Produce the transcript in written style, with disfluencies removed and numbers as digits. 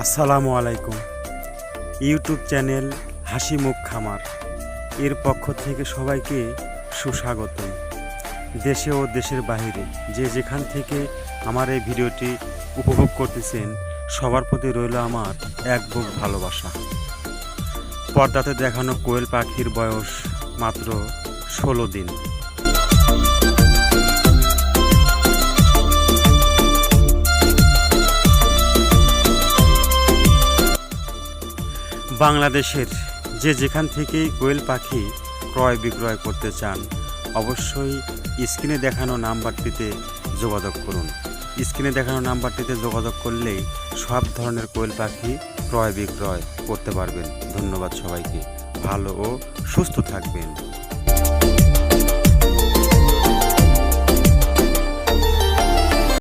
আসসালামু আলাইকুম। YouTube channel হাসি মুখ খামার এর পক্ষ থেকে সবাইকে সুস্বাগতম। দেশে ও দেশের বাইরে যে যেখান থেকে আমার এই ভিডিওটি উপভোগ করতেছেন সবার প্রতি রইল আমার এক বুক ভালোবাসা। পর্দাতে দেখানো কোয়েল পাখির বয়স মাত্র 16 দিন। বাংলাদেশের যে যেখান থেকেই কোয়েল পাখি ক্রয় বিক্রয় করতে চান অবশ্যই স্ক্রিনে দেখানো নাম্বারটিতে যোগাযোগ করুন। স্ক্রিনে দেখানো নাম্বারটিতে যোগাযোগ করলেই সব ধরনের কোয়েল পাখি ক্রয় বিক্রয় করতে পারবেন। ধন্যবাদ সবাইকে। ভালো ও সুস্থ থাকবেন।